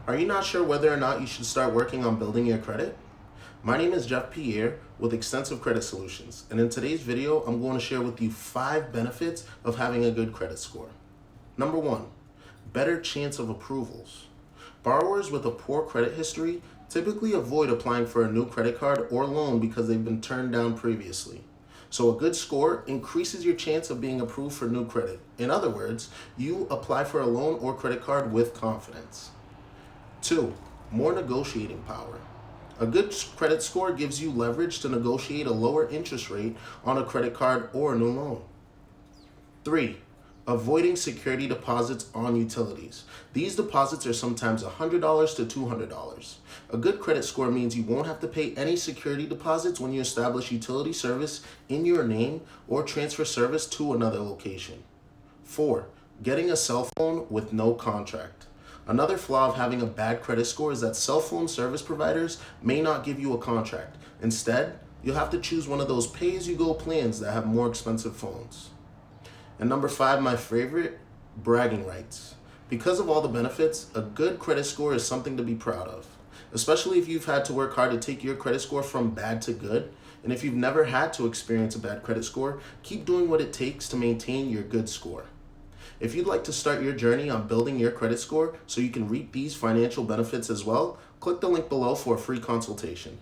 Are you not sure whether or not you should start working on building your credit? My name is Jeff Pierre with Extensive Credit Solutions, and in today's video, I'm going to share with you 5 benefits of having a good credit score. Number 1, better chance of approvals. Borrowers with a poor credit history typically avoid applying for a new credit card or loan because they've been turned down previously. So a good score increases your chance of being approved for new credit. In other words, you apply for a loan or credit card with confidence. 2, more negotiating power. A good credit score gives you leverage to negotiate a lower interest rate on a credit card or a new loan. 3, avoiding security deposits on utilities. These deposits are sometimes $100 to $200. A good credit score means you won't have to pay any security deposits when you establish utility service in your name or transfer service to another location. 4, getting a cell phone with no contract. Another flaw of having a bad credit score is that cell phone service providers may not give you a contract. Instead, you'll have to choose one of those pay-as-you-go plans that have more expensive phones. And number 5, my favorite, bragging rights. Because of all the benefits, a good credit score is something to be proud of, especially if you've had to work hard to take your credit score from bad to good. And if you've never had to experience a bad credit score, keep doing what it takes to maintain your good score. If you'd like to start your journey on building your credit score so you can reap these financial benefits as well, click the link below for a free consultation.